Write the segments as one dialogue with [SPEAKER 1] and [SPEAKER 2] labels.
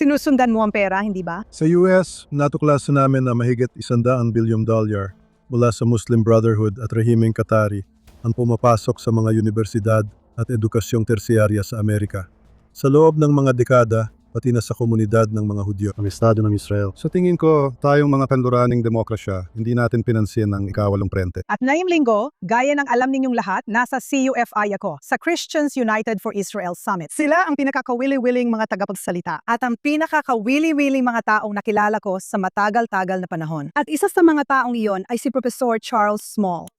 [SPEAKER 1] Sinusundan mo ang pera, hindi ba?
[SPEAKER 2] Sa US, natuklasan namin na mahigit $100 billion mula sa Muslim Brotherhood at rehimeng Qatari ang pumapasok sa mga universidad at edukasyong tersyarya sa Amerika. Sa loob ng mga dekada, pati na sa komunidad ng mga Hudyo ang Estado ng Israel. Sa tingin ko, tayong mga kanluraning demokrasya, hindi natin pinansin ang ikawalong prente.
[SPEAKER 1] At ngayong linggo, gaya ng alam ninyong lahat, nasa CUFI ako sa Christians United for Israel Summit. Sila ang pinakakawili-wiling mga tagapagsalita at ang pinakakawili-wiling mga taong nakilala ko sa matagal-tagal na panahon. At isa sa mga taong iyon ay si Professor Charles Small,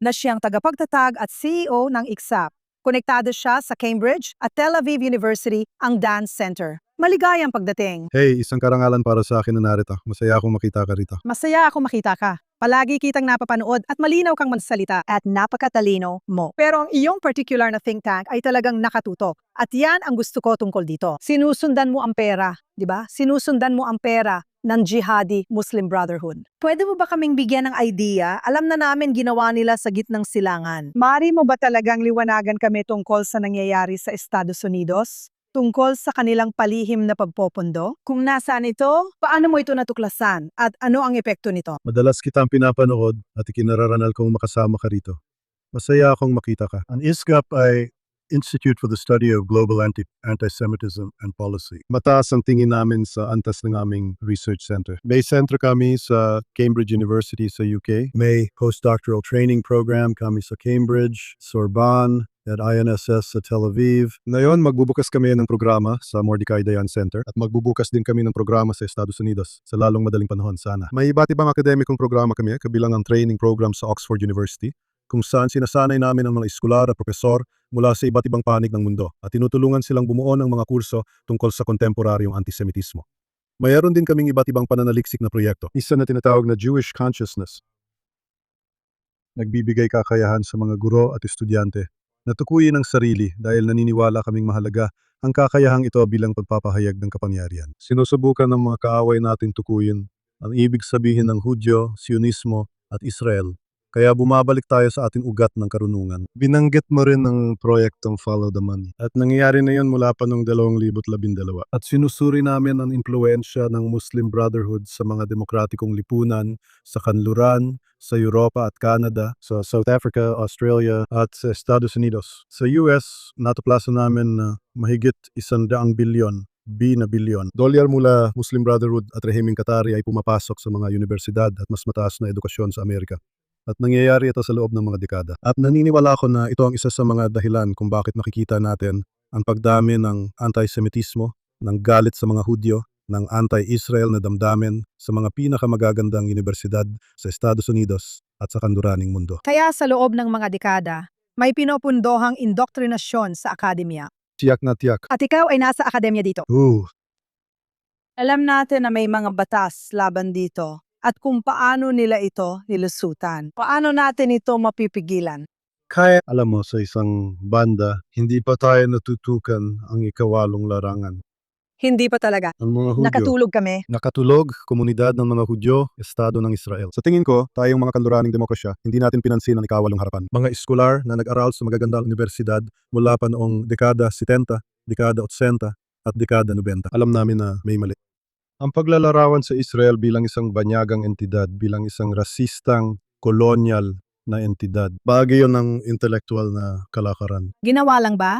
[SPEAKER 1] na siyang tagapagtatag at CEO ng ICSAP. Konektado siya sa Cambridge at Tel Aviv University ang Dance Center. Maligayang pagdating.
[SPEAKER 2] Hey, isang karangalan para sa akin na narito. Masaya akong makita ka rito.
[SPEAKER 1] Masaya ako makita ka. Palagi kitang napapanood at malinaw kang magsalita at napakatalino mo. Pero ang iyong particular na think tank ay talagang nakatutok. At yan ang gusto ko tungkol dito. Sinusundan mo ang pera, di ba? Sinusundan mo ang pera ng Jihadi Muslim Brotherhood. Pwede mo ba kaming bigyan ng idea? Alam na namin ginawa nila sa gitnang silangan. Mari mo ba talagang liwanagan kami tungkol sa nangyayari sa Estados Unidos? Tungkol sa kanilang palihim na pagpopondo? Kung nasaan ito, paano mo ito natuklasan? At ano ang epekto nito?
[SPEAKER 2] Madalas kitang pinapanood at ikinararanal kong makasama ka rito. Masaya akong makita ka. Ang ISGAP ay Institute for the Study of Global Anti-Semitism and Policy. Mataas ang tingin namin sa antas ng aming research center. May center kami sa Cambridge University sa UK. May postdoctoral training program kami sa Cambridge, Sorbonne, at INSS sa Tel Aviv. Ngayon, magbubukas kami ng programa sa Mordecai Dayan Center at magbubukas din kami ng programa sa Estados Unidos sa lalong madaling panahon sana. May iba't ibang akademikong programa kami, kabilang ang training program sa Oxford University, kung saan sinasanay namin ang mga eskular at profesor mula sa iba't ibang panig ng mundo at tinutulungan silang bumuo ng mga kurso tungkol sa kontemporaryong antisemitismo. Mayroon din kaming iba't ibang pananaliksik na proyekto, isa na tinatawag na Jewish Consciousness. Nagbibigay kakayahan sa mga guro at estudyante na tukuyin ang sarili dahil naniniwala kaming mahalaga ang kakayahang ito bilang pagpapahayag ng kapangyarihan. Sinusubukan ng mga kaaway natin tukuyin ang ibig sabihin ng Hudyo, Sionismo at Israel. Kaya bumabalik tayo sa ating ugat ng karunungan. Binanggit mo rin ang proyektong Follow the Money. At nangyayari na yun mula pa noong 2012. At sinusuri namin ang impluensya ng Muslim Brotherhood sa mga demokratikong lipunan, sa kanluran, sa Europa at Canada, sa South Africa, Australia, at sa Estados Unidos. Sa US, natuklasan namin na mahigit $100 bilyon dolyar mula Muslim Brotherhood at rehimeng Qatari ay pumapasok sa mga universidad at mas mataas na edukasyon sa Amerika. At nangyayari ito sa loob ng mga dekada. At naniniwala ako na ito ang isa sa mga dahilan kung bakit makikita natin ang pagdami ng antisemitismo, ng galit sa mga Hudyo, ng anti-Israel na damdamin sa mga pinakamagagandang universidad sa Estados Unidos at sa kanluraning mundo.
[SPEAKER 1] Kaya sa loob ng mga dekada, may pinupundohang indoktrinasyon sa akademya.
[SPEAKER 2] Tiyak na tiyak.
[SPEAKER 1] At ikaw ay nasa akademya dito. Alam natin na may mga batas laban dito at kung paano nila ito nilusutan. Paano natin ito mapipigilan?
[SPEAKER 2] Kaya alam mo, sa isang banda, hindi pa tayo natutukan ang ikawalong larangan.
[SPEAKER 1] Hindi pa talaga.
[SPEAKER 2] Ang mga Hudyo.
[SPEAKER 1] Nakatulog kami.
[SPEAKER 2] Nakatulog, komunidad ng mga Hudyo, Estado ng Israel. Sa tingin ko, tayong mga kanluraning demokrasya, hindi natin pinansin ang ikawalong harapan. Mga eskular na nag-aral sa magagandang universidad mula pa noong dekada 70, dekada 80 at dekada 90. Alam namin na may mali. Ang paglalarawan sa Israel bilang isang banyagang entidad, bilang isang rasistang kolonyal na entidad, bagay yun ng intelektual na kalakaran.
[SPEAKER 1] Ginawa lang ba?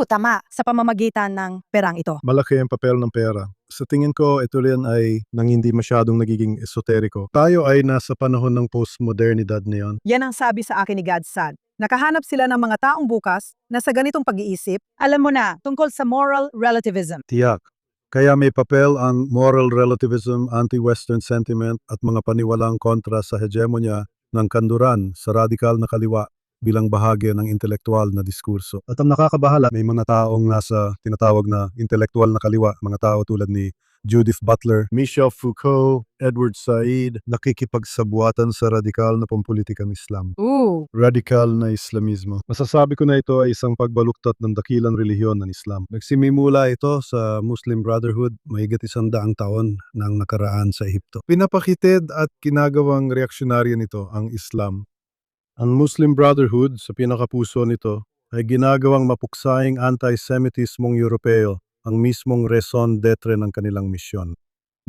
[SPEAKER 1] Tama. Sa pamamagitan ng perang ito.
[SPEAKER 2] Malaki ang papel ng pera. Sa tingin ko, ito rin ay nang hindi masyadong nagiging esoteriko. Tayo ay nasa panahon ng postmodernidad ngayon.
[SPEAKER 1] Yan ang sabi sa akin ni Gadsad. Nakahanap sila ng mga taong bukas na sa ganitong pag-iisip, alam mo na, tungkol sa moral relativism.
[SPEAKER 2] Tiyak. Kaya may papel ang moral relativism, anti-Western sentiment at mga paniwalang kontra sa hegemonya ng kanluran sa radikal na kaliwa bilang bahagi ng intelektual na diskurso. At ang nakakabahala, may mga taong nasa tinatawag na intelektual na kaliwa, mga tao tulad ni Judith Butler, Michel Foucault, Edward Said, nakikipagsabuatan sa radikal na pampulitikang Islam. Radikal na Islamismo. Masasabi ko na ito ay isang pagbaluktot ng dakilang relihiyon ng Islam. Nagsimimula ito sa Muslim Brotherhood mahigit 100 taon ng nakaraan sa Ehipto. Pinapakitid at ginagawang reaksyonaryo nito ang Islam. Ang Muslim Brotherhood sa pinakapuso nito ay ginagawang mapuksaying anti-Semitismong Europeo ang mismong raison d'etre ng kanilang misyon.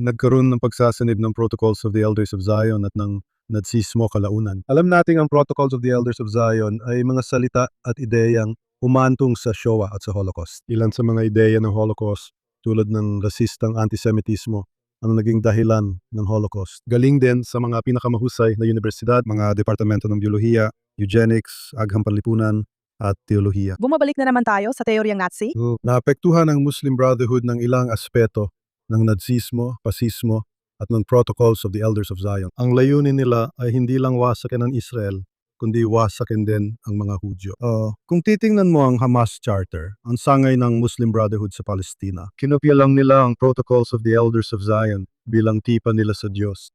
[SPEAKER 2] Nagkaroon ng pagsasanib ng Protocols of the Elders of Zion at ng natsismo kalaunan. Alam nating ang Protocols of the Elders of Zion ay mga salita at ideyang umantong sa Shoah at sa Holocaust. Ilan sa mga ideya ng Holocaust tulad ng rasistang antisemitismo ang naging dahilan ng Holocaust. Galing din sa mga pinakamahusay na universidad, mga departamento ng biolohiya, eugenics, agham panlipunan, at teolohiya.
[SPEAKER 1] Bumabalik na naman tayo sa teoryang Nazi.
[SPEAKER 2] Naapektuhan ang Muslim Brotherhood ng ilang aspeto ng natsismo, pasismo, at ng Protocols of the Elders of Zion. Ang layunin nila ay hindi lang wasakin ang Israel, kundi wasakin din ang mga Hudyo. Kung titingnan mo ang Hamas Charter, ang sangay ng Muslim Brotherhood sa Palestina, kinopya lang nila ang Protocols of the Elders of Zion bilang tipan nila sa Diyos.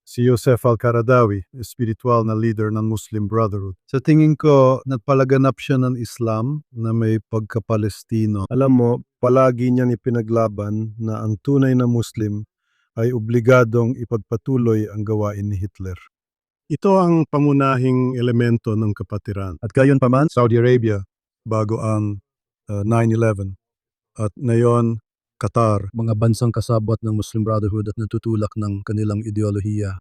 [SPEAKER 2] Si Yosef Al-Qaradawi, espiritual na leader ng Muslim Brotherhood. Sa tingin ko, nagpalaganap siya ng Islam na may pagka-Palestino. Alam mo, palagi niyang ipinaglaban na ang tunay na Muslim ay obligadong ipagpatuloy ang gawain ni Hitler. Ito ang pangunahing elemento ng kapatiran. At gayon pa man, Saudi Arabia, bago ang 9/11, at ngayon, Qatar, mga bansang kasabot ng Muslim Brotherhood at natutulak ng kanilang ideolohiya.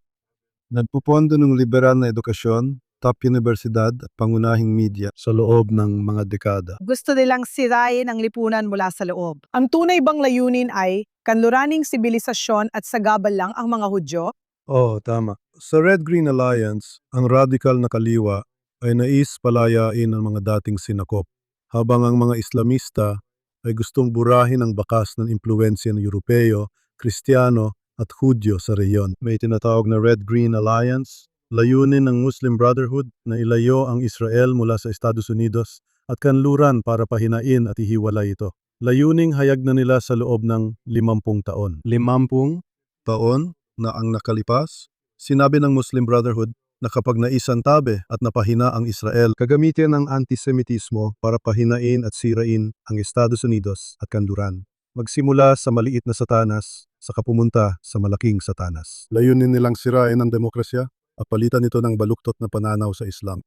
[SPEAKER 2] Nagpupondo ng liberal na edukasyon, top universidad at pangunahing media sa loob ng mga dekada.
[SPEAKER 1] Gusto nilang sirain ang lipunan mula sa loob. Ang tunay bang layunin ay kanluraning sibilisasyon at sagabal lang ang mga Hudyo?
[SPEAKER 2] Oo, tama. Sa Red-Green Alliance, ang radical na kaliwa ay nais palayain ang mga dating sinakop, habang ang mga Islamista ay gustong burahin ang bakas ng impluwensya ng Europeo, Kristiyano at Hudyo sa reyon. May tinatawag na Red-Green Alliance, layunin ng Muslim Brotherhood na ilayo ang Israel mula sa Estados Unidos at kanluran para pahinain at ihiwalay ito. Layuning hayag na nila sa loob ng 50 taon. 50 taon na ang nakalipas, sinabi ng Muslim Brotherhood na kapag naisantabi at napahina ang Israel, gagamitin ang antisemitismo para pahinain at sirain ang Estados Unidos at kanluran. Magsimula sa maliit na satanas, saka pumunta sa malaking satanas. Layunin nilang sirain ang demokrasya at palitan ito ng baluktot na pananaw sa Islam.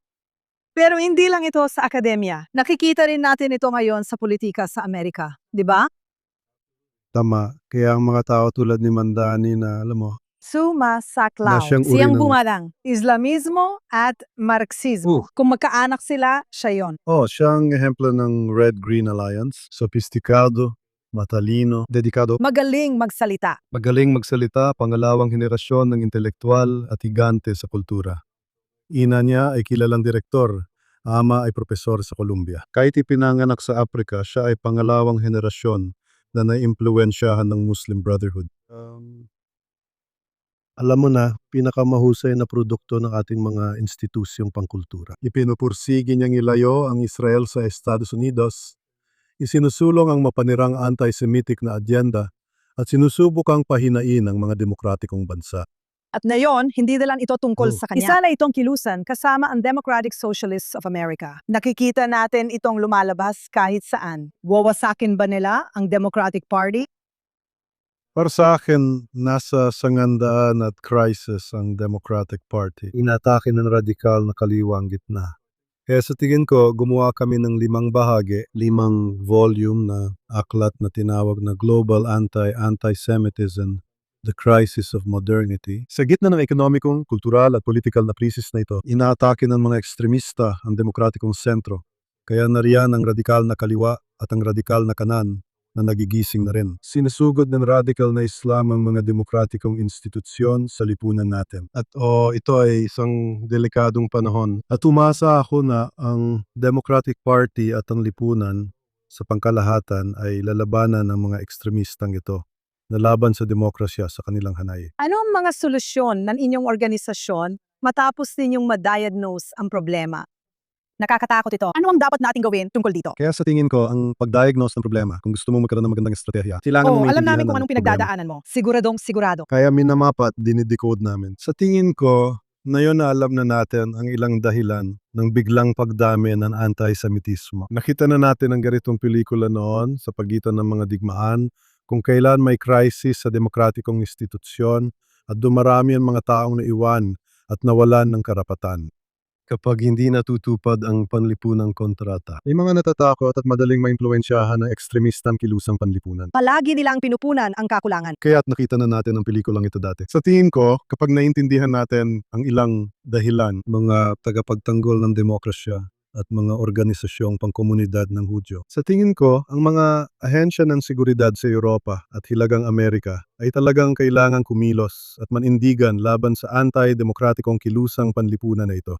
[SPEAKER 1] Pero hindi lang ito sa akademya. Nakikita rin natin ito ngayon sa politika sa Amerika. Di ba?
[SPEAKER 2] Tama, kaya ang mga tao tulad ni Mandani na, alam mo,
[SPEAKER 1] Sumasaklaw.
[SPEAKER 2] Na siyang uri
[SPEAKER 1] Siyang
[SPEAKER 2] ng-
[SPEAKER 1] bumarang. Islamismo at Marxismo. Kung magkaanak sila, siya yon.
[SPEAKER 2] siyang ehemplo ng Red-Green Alliance, sophisticado, matalino, dedikado,
[SPEAKER 1] Magaling magsalita.
[SPEAKER 2] magaling magsalita, pangalawang henerasyon ng intelektual at higante sa kultura. Ina niya ay kilalang direktor, ama ay propesor sa Columbia. Kahit ipinanganak sa Africa, siya ay pangalawang henerasyon na naimpluwensyahan ng Muslim Brotherhood. Alam mo na, pinakamahusay na produkto ng ating mga institusyong pangkultura. Ipinupursige niyang ilayo ang Israel sa Estados Unidos, isinusulong ang mapanirang anti-Semitic na adyenda, at sinusubukang pahinain ang mga demokratikong bansa.
[SPEAKER 1] At ngayon, hindi na lang ito tungkol
[SPEAKER 2] Oh.
[SPEAKER 1] sa kanya. Isa na itong kilusan kasama ang Democratic Socialists of America. Nakikita natin itong lumalabas kahit saan. Wawasakin ba nila ang Democratic Party?
[SPEAKER 2] Para sa akin, nasa sangandaan at crisis ang Democratic Party. Inatake ng radikal na kaliwang gitna. Kaya sa tingin ko, gumawa kami ng 5 bahagi, 5 volume na aklat na tinawag na Global Anti-Semitism, The Crisis of Modernity. Sa gitna ng ekonomikong, kultural at political na krisis na ito, inaatake ng mga ekstremista ang demokratikong sentro. Kaya nariyan ang radikal na kaliwa at ang radikal na kanan na nagigising na rin. Sinusugod ng radical na Islam ang mga demokratikong institusyon sa lipunan natin. At ito ay isang delikadong panahon. At umasa ako na ang Democratic Party at ang lipunan sa pangkalahatan ay lalabanan ng mga ekstremistang ito na laban sa demokrasya sa kanilang hanay.
[SPEAKER 1] Ano ang mga solusyon ng inyong organisasyon matapos ninyong ma-diagnose ang problema? Nakakatakot ito. Ano ang dapat nating gawin tungkol dito?
[SPEAKER 2] Kaya sa tingin ko, ang pag-diagnose ng problema, kung gusto mo magkaroon ng magandang estratehiya, kailangan
[SPEAKER 1] Oo,
[SPEAKER 2] mong
[SPEAKER 1] alam namin
[SPEAKER 2] maintindihan
[SPEAKER 1] kung
[SPEAKER 2] ang
[SPEAKER 1] anong
[SPEAKER 2] problema.
[SPEAKER 1] pinagdadaanan mo. Siguradong sigurado.
[SPEAKER 2] Kaya minamapa at dinidecode namin. Sa tingin ko, ngayon na alam na natin ang ilang dahilan ng biglang pagdami ng anti-Semitismo. Nakita na natin ang ganitong pelikula noon sa pagitan ng mga digmaan, kung kailan may crisis sa demokratikong institusyon at dumarami ang mga taong naiwan at nawalan ng karapatan. kapag hindi natutupad ang panlipunang kontrata. May mga natatakot at madaling maimpluwensyahan ng ekstremistang kilusang panlipunan.
[SPEAKER 1] Palagi nilang pinupunan ang kakulangan.
[SPEAKER 2] Kaya't nakita na natin ang pelikulang ito dati. Sa tingin ko, kapag naintindihan natin ang ilang dahilan, mga tagapagtanggol ng demokrasya at mga organisasyong pangkomunidad ng Hudyo. Sa tingin ko, ang mga ahensya ng seguridad sa Europa at Hilagang Amerika ay talagang kailangang kumilos at manindigan laban sa anti-demokratikong kilusang panlipunan na ito.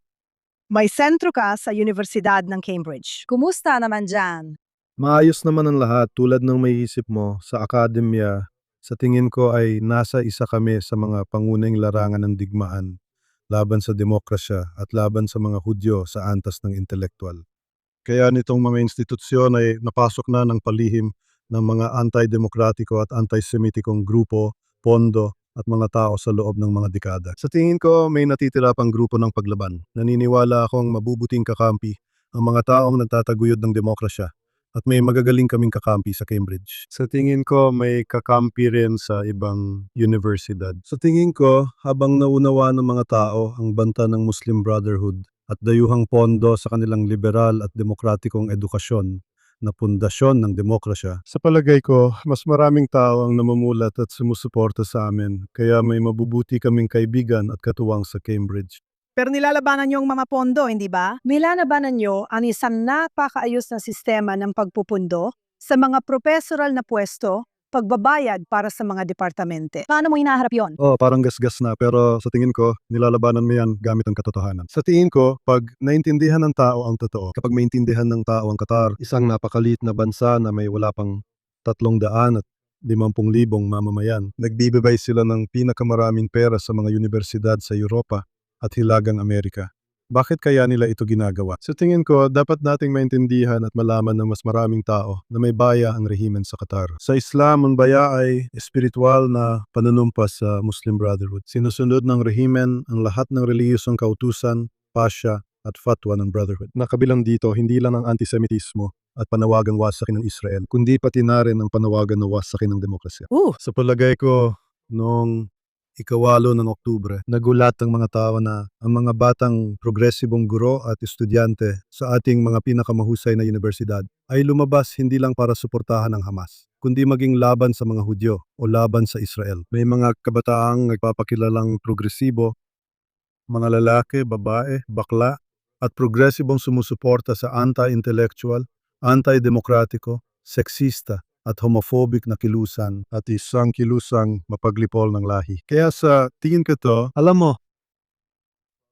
[SPEAKER 1] May sentro ka sa Universidad ng Cambridge. Kumusta naman dyan?
[SPEAKER 2] Maayos naman ang lahat tulad ng may isip mo sa akademya. Sa tingin ko ay nasa isa kami sa mga pangunahing larangan ng digmaan laban sa demokrasya at laban sa mga Hudyo sa antas ng intelektual. Kaya nitong mga institusyon ay napasok na ng palihim ng mga anti-demokratiko at anti-semitikong grupo, pondo at mga tao sa loob ng mga dekada. Sa tingin ko, may natitira pang grupo ng paglaban. Naniniwala akong mabubuting kakampi ang mga taong nagtataguyod ng demokrasya at may magagaling kaming kakampi sa Cambridge. Sa tingin ko, may kakampi rin sa ibang universidad. Sa tingin ko, habang naunawa ng mga tao ang banta ng Muslim Brotherhood at dayuhang pondo sa kanilang liberal at demokratikong edukasyon na pundasyon ng demokrasya. Sa palagay ko, mas maraming tao ang namumulat at sumusuporta sa amin, kaya may mabubuti kaming kaibigan at katuwang sa Cambridge.
[SPEAKER 1] Pero nilalabanan niyo ang mga pondo, hindi ba? Nilalabanan niyo ang isang napakaayos na sistema ng pagpupundo sa mga professoral na pwesto, pagbabayad para sa mga departamente. Paano mo hinaharap yon?
[SPEAKER 2] Parang gasgas na, pero sa tingin ko, nilalabanan mo yan gamit ang katotohanan. Sa tingin ko, pag naintindihan ng tao ang totoo, kapag maintindihan ng tao ang Qatar, isang napakalit na bansa na may wala pang 350,000 mamamayan, nagbibigay sila ng pinakamaraming pera sa mga universidad sa Europa at Hilagang Amerika. Bakit kaya nila ito ginagawa? Sa tingin ko, dapat nating maintindihan at malaman ng mas maraming tao na may baya ang rehimen sa Qatar. Sa Islam, ang baya ay espiritual na panunumpas sa Muslim Brotherhood. Sinusunod ng rehimen ang lahat ng relihiyosong kautusan, pasya at fatwa ng Brotherhood. Nakabilang dito, hindi lang ang antisemitismo at panawagang wasakin ng Israel, kundi pati na rin ang panawagan na wasakin ng demokrasya. Sa palagay ko, noong Ikawalo ng Oktubre, nagulat ang mga tao na ang mga batang progresibong guro at estudyante sa ating mga pinakamahusay na universidad ay lumabas hindi lang para suportahan ang Hamas, kundi maging laban sa mga Hudyo o laban sa Israel. May mga kabataang nagpapakilalang progresibo, mga lalaki, babae, bakla, at progresibong sumusuporta sa anti-intellectual, anti-demokratiko, seksista, at homophobic na kilusan at isang kilusang mapaglipol ng lahi. Kaya sa tingin ko to, alam mo,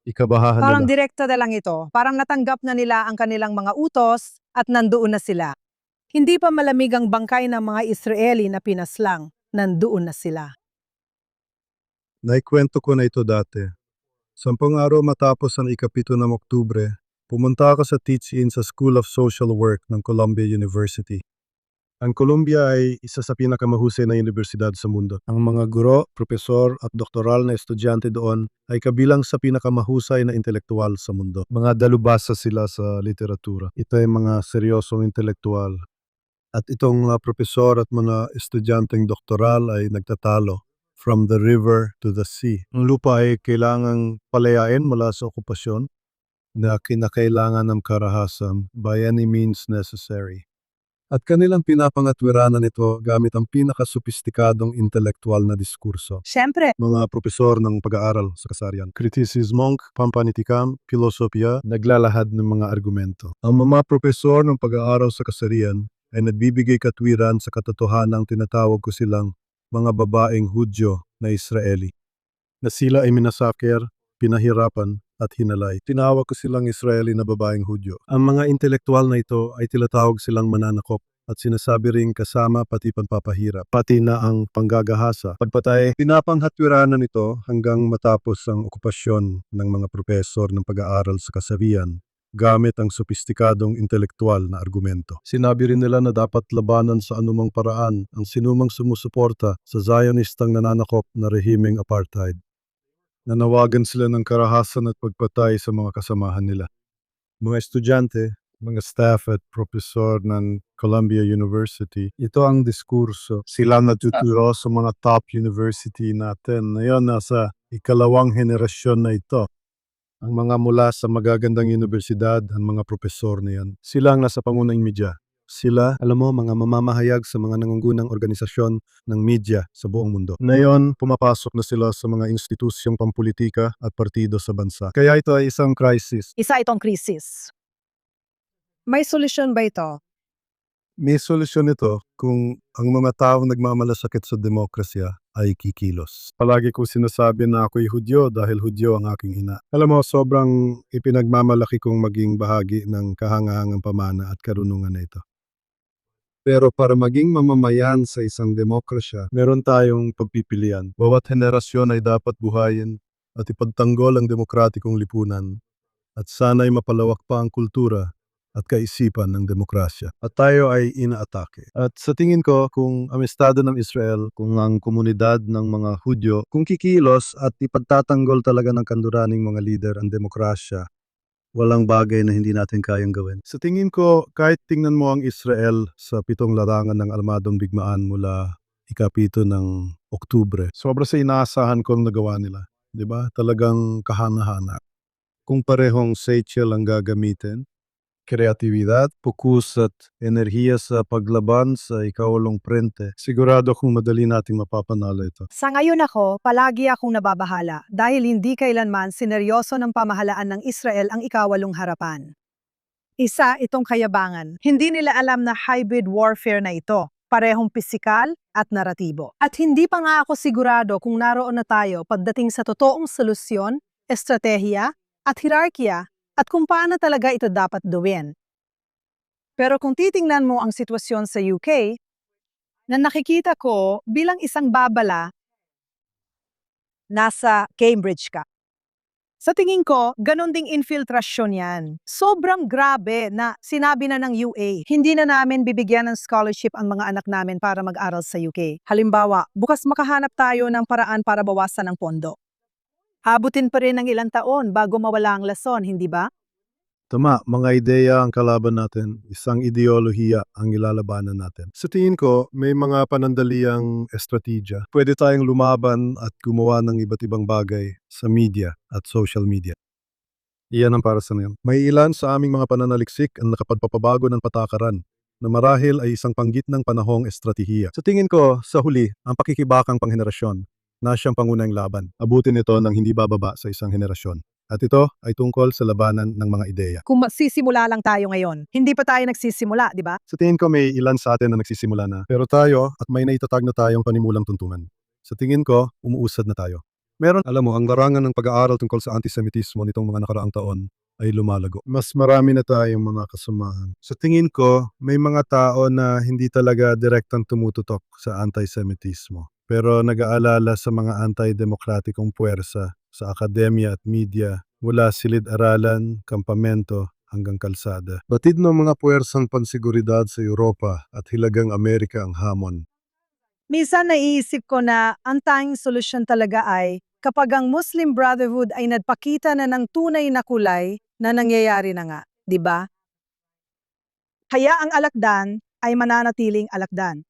[SPEAKER 2] ikabahahan
[SPEAKER 1] Parang
[SPEAKER 2] nila.
[SPEAKER 1] direkta na lang ito. Parang natanggap na nila ang kanilang mga utos at nandoon na sila. Hindi pa malamig ang bangkay ng mga Israeli na pinaslang. Nandoon na sila.
[SPEAKER 2] Naikwento ko na ito dati. 10 araw matapos ang ikapito ng Oktubre, pumunta ako sa teach-in sa School of Social Work ng Columbia University. Ang Columbia ay isa sa pinakamahusay na universidad sa mundo. Ang mga guro, propesor at doktoral na estudyante doon ay kabilang sa pinakamahusay na intelektual sa mundo. Mga dalubhasa sila sa literatura. Ito ay mga seryosong intelektual. At itong mga propesor at mga estudyanteng doktoral ay nagtatalo from the river to the sea. Ang lupa ay kailangang palayain mula sa okupasyon na kinakailangan ng karahasan by any means necessary. At kanilang pinapangatwiranan ito gamit ang pinakasophistikadong intelektual na diskurso.
[SPEAKER 1] Siyempre,
[SPEAKER 2] Mga propesor ng pag-aaral sa kasarian, kritisismong, pampanitikam, filosofya, naglalahad ng mga argumento. Ang mga propesor ng pag-aaral sa kasarian ay nagbibigay katwiran sa katotohanang tinatawag ko silang mga babaeng Hudyo na Israeli, na sila ay minasakir, pinahirapan, at hinalay. Tinawag ko silang Israeli na babaeng Hudyo. Ang mga intelektual na ito ay tinatawag silang mananakop at sinasabi ring kasama pati pagpapahirap, pati na ang panggagahasa. Pagpatay, pinapanghatwiranan ito hanggang matapos ang okupasyon ng mga propesor ng pag-aaral sa kasarian gamit ang sopistikadong intelektual na argumento. Sinabi rin nila na dapat labanan sa anumang paraan ang sinumang sumusuporta sa Zionistang nananakop na rehimeng apartheid. Nanawagan sila ng karahasan at pagpatay sa mga kasamahan nila. Mga estudyante, mga staff at profesor ng Columbia University, ito ang diskurso. Sila natuturo sa mga top university natin. Ngayon, nasa ikalawang henerasyon na ito. Ang mga mula sa magagandang universidad, ang mga propesor na yan, sila ang nasa pangunahing media. Sila, alam mo, mga mamamahayag sa mga nangungunang organisasyon ng media sa buong mundo. Ngayon, pumapasok na sila sa mga institusyong pampolitika at partido sa bansa. Kaya ito ay isang crisis.
[SPEAKER 1] Isa itong krisis. May solusyon ba ito?
[SPEAKER 2] May solusyon ito kung ang mga taong nagmamalasakit sa demokrasya ay kikilos. Palagi ko sinasabi na ako'y Hudyo dahil Hudyo ang aking ina. Alam mo, sobrang ipinagmamalaki kong maging bahagi ng kahangahangang pamana at karunungan na ito. Pero para maging mamamayan sa isang demokrasya, meron tayong pagpipilian. Bawat henerasyon ay dapat buhayin at ipagtanggol ang demokratikong lipunan at sana'y mapalawak pa ang kultura at kaisipan ng demokrasya. At tayo ay inaatake. At sa tingin ko, kung ang Estado ng Israel, kung ang komunidad ng mga Hudyo, kung kikilos at ipagtatanggol talaga ng kanduraning mga lider ang demokrasya, walang bagay na hindi natin kayang gawin. Sa tingin ko, kahit tingnan mo ang Israel sa 7 larangan ng Almadong Digmaan mula ikapito ng Oktubre, sobra sa inaasahan kong nagawa nila. 'Di ba? Talagang kahana-hana. Kung parehong Seychelles ang gagamitin, kreatibidad, fokus at enerhiya sa paglaban sa ikawalong prente, sigurado kung madali nating mapapanalo ito.
[SPEAKER 1] Sa ngayon ako, palagi akong nababahala dahil hindi kailanman sineryoso ng pamahalaan ng Israel ang ikawalong harapan. Isa itong kayabangan. Hindi nila alam na hybrid warfare na ito. Parehong pisikal at naratibo. At hindi pa nga ako sigurado kung naroon na tayo pagdating sa totoong solusyon, estratehiya at hierarkiya at kung paano talaga ito dapat gawin. Pero kung titingnan mo ang sitwasyon sa UK, na nakikita ko bilang isang babala, nasa Cambridge ka. Sa tingin ko, ganon ding infiltrasyon yan. Sobrang grabe na sinabi na ng UA, hindi na namin bibigyan ng scholarship ang mga anak namin para mag-aral sa UK. Halimbawa, bukas makahanap tayo ng paraan para bawasan ang pondo. Abutin pa rin ng ilang taon bago mawala ang lason, hindi ba?
[SPEAKER 2] Tama, mga ideya ang kalaban natin, isang ideolohiya ang ilalabanan natin. Sa tingin ko, may mga panandaliang estratehya. Pwede tayong lumaban at gumawa ng iba't ibang bagay sa media at social media. Iyan ang para sa ngayon. May ilan sa aming mga pananaliksik ang nakapagpapabago ng patakaran na marahil ay isang panggitnang panahong estratehiya. Sa tingin ko, sa huli, ang pakikibakang panghenerasyon na siyang pangunahing laban. Abutin ito ng hindi bababa sa isang henerasyon. At ito ay tungkol sa labanan ng mga ideya.
[SPEAKER 1] Kung magsisimula lang tayo ngayon, hindi pa tayo nagsisimula, di ba?
[SPEAKER 2] Sa tingin ko may ilan sa atin na nagsisimula na. Pero tayo at may naitatag na tayong panimulang tuntungan. Sa tingin ko, umuusad na tayo. Meron, alam mo, ang larangan ng pag-aaral tungkol sa antisemitismo nitong mga nakaraang taon ay lumalago. Mas marami na tayong mga kasamahan. Sa tingin ko, may mga tao na hindi talaga direktang tumututok sa antisemitismo. Pero nag-aalala sa mga antidemokratikong puwersa sa akademya at media mula silid-aralan, kampamento hanggang kalsada. Batid ng mga puwersang pansiguridad sa Europa at hilagang Amerika ang hamon.
[SPEAKER 1] Minsan naiisip ko na ang tanging solusyon talaga ay kapag ang Muslim Brotherhood ay nagpakita na ng tunay na kulay na nangyayari na nga, di ba? Kaya ang alakdan ay mananatiling alakdan.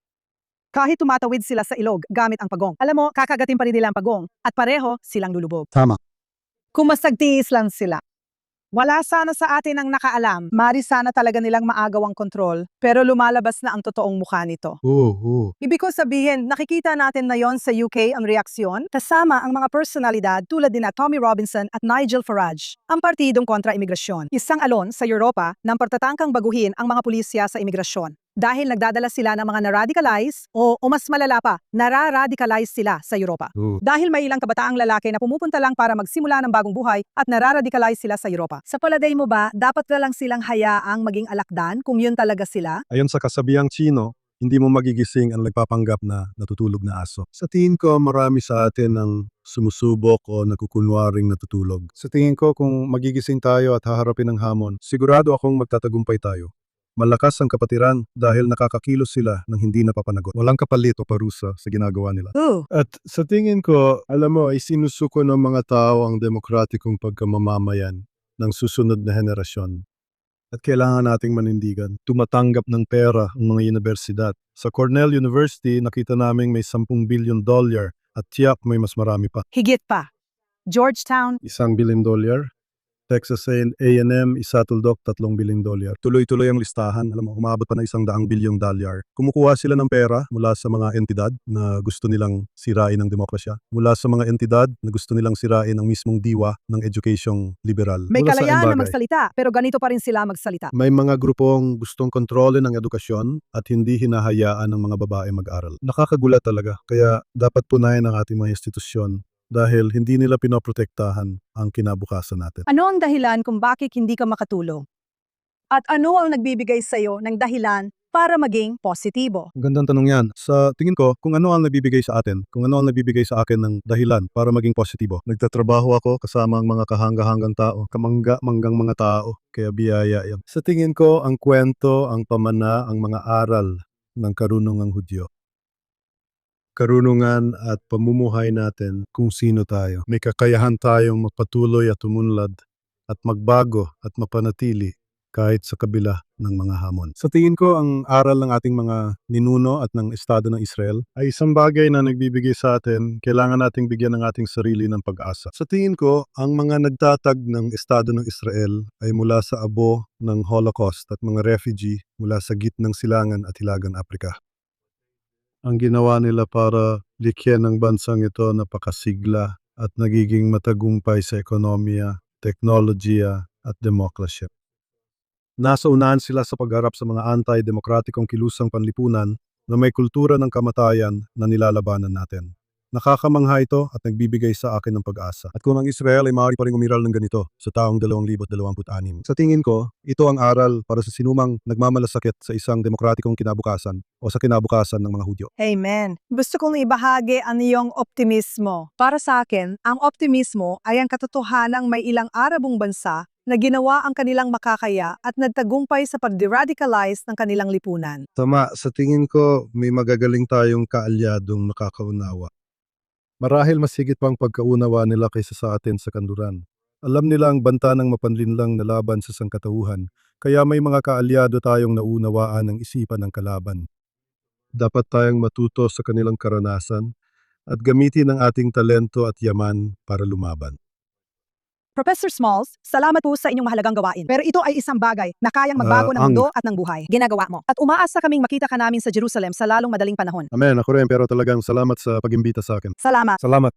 [SPEAKER 1] Kahit tumatawid sila sa ilog gamit ang pagong. Alam mo, kakagatin pa rin nila ang pagong at pareho silang lulubog.
[SPEAKER 2] Tama.
[SPEAKER 1] Kung masagtiis lang sila. Wala sana sa atin ang nakaalam. Mari sana talaga nilang maagaw ang kontrol, pero lumalabas na ang totoong mukha nito.
[SPEAKER 2] Oo.
[SPEAKER 1] Ibig ko sabihin, nakikita natin na yon sa UK ang reaksyon, kasama ang mga personalidad tulad din na Tommy Robinson at Nigel Farage, ang partidong kontra imigrasyon. Isang alon sa Europa ng pagtatangkang baguhin ang mga pulisya sa imigrasyon. Dahil nagdadala sila ng mga na-radicalize o mas malala pa, nara-radicalize sila sa Europa. Dahil may ilang kabataang lalaki na pumupunta lang para magsimula ng bagong buhay at nara-radicalize sila sa Europa. Sa palagay mo ba, dapat na lang silang hayaang maging alakdan kung yun talaga sila?
[SPEAKER 2] Ayon sa kasabihang Chino, hindi mo magigising ang nagpapanggap na natutulog na aso. Sa tingin ko, marami sa atin ang sumusubok o nagkukunwaring natutulog. Sa tingin ko, kung magigising tayo at haharapin ang hamon, sigurado akong magtatagumpay tayo. Malakas ang kapatiran dahil nakakakilos sila ng hindi napapanagot. Walang kapalit o parusa sa ginagawa nila. At sa tingin ko, alam mo, ay sinusuko ng mga tao ang demokratikong pagkamamamayan ng susunod na henerasyon. At kailangan nating manindigan. Tumatanggap ng pera ang mga universidad. Sa Cornell University, nakita naming may $10 billion at tiyak may mas marami pa.
[SPEAKER 1] Higit pa. Georgetown,
[SPEAKER 2] $1 billion? Texas A&M, isatuldok $3 billion. Tuloy-tuloy ang listahan. Alam mo, umabot pa ng $100 bilyong dolyar. Kumukuha sila ng pera mula sa mga entidad na gusto nilang sirain ang demokrasya. Mula sa mga entidad na gusto nilang sirain ang mismong diwa ng educasyong liberal.
[SPEAKER 1] May
[SPEAKER 2] Mula sa
[SPEAKER 1] kalayaan na
[SPEAKER 2] bagay.
[SPEAKER 1] magsalita, pero ganito pa rin sila magsalita.
[SPEAKER 2] May mga grupong gustong kontrolin ang edukasyon at hindi hinahayaan ng mga babae mag-aral. Nakakagulat talaga, kaya dapat punayan ang ating mga institusyon dahil hindi nila pinoprotektahan ang kinabukasan natin.
[SPEAKER 1] Ano ang dahilan kung bakit hindi ka makatulong? At ano ang nagbibigay sa'yo ng dahilan para maging positibo?
[SPEAKER 2] Ang gandang tanong yan. Sa tingin ko, kung ano ang nagbibigay sa atin, kung ano ang nagbibigay sa akin ng dahilan para maging positibo. Nagtatrabaho ako kasama ang mga kahanga-hanggang tao, kamangga-manggang mga tao, kaya biyaya yan. Sa tingin ko, ang kwento, ang pamana, ang mga aral ng karunungang Hudyo. Karunungan at pamumuhay natin kung sino tayo. May kakayahan tayong magpatuloy at umunlad at magbago at mapanatili kahit sa kabila ng mga hamon. Sa tingin ko, ang aral ng ating mga ninuno at ng Estado ng Israel ay isang bagay na nagbibigay sa atin, kailangan nating bigyan ng ating sarili ng pag-asa. Sa tingin ko, ang mga nagtatag ng Estado ng Israel ay mula sa abo ng Holocaust at mga refugee mula sa gitnang silangan at hilagang Afrika. Ang ginawa nila para likyan ng bansang ito napakasigla at nagiging matagumpay sa ekonomiya, teknolohiya at demokrasya. Nasa unahan sila sa pagharap sa mga anti-demokratikong kilusang panlipunan na may kultura ng kamatayan na nilalabanan natin. Nakakamangha ito at nagbibigay sa akin ng pag-asa. At kung ang Israel ay maaari pa rin umiral ng ganito sa taong 2026. Sa tingin ko, ito ang aral para sa sinumang nagmamalasakit sa isang demokratikong kinabukasan o sa kinabukasan ng mga Hudyo.
[SPEAKER 1] Amen. Gusto kong ibahagi ang iyong optimismo. Para sa akin, ang optimismo ay ang katotohanang may ilang Arabong bansa na ginawa ang kanilang makakaya at nagtagumpay sa pag-deradicalize ng kanilang lipunan.
[SPEAKER 2] Tama, sa tingin ko may magagaling tayong kaalyadong nakakaunawa. Marahil mas higit pang pagkaunawa nila kaysa sa atin sa kanluran. Alam nila ang banta ng mapanlinlang na laban sa sangkatauhan, kaya may mga kaalyado tayong naunawaan ng isipan ng kalaban. Dapat tayong matuto sa kanilang karanasan at gamitin ang ating talento at yaman para lumaban.
[SPEAKER 1] Professor Smalls, salamat po sa inyong mahalagang gawain. Pero ito ay isang bagay na kayang magbago ng mundo at ng buhay. Ginagawa mo. At umaasa kaming makita ka namin sa Jerusalem sa lalong madaling panahon.
[SPEAKER 2] Amen, ako rin, pero talagang salamat sa pag-imbita sa akin.
[SPEAKER 1] Salamat.
[SPEAKER 2] Salamat.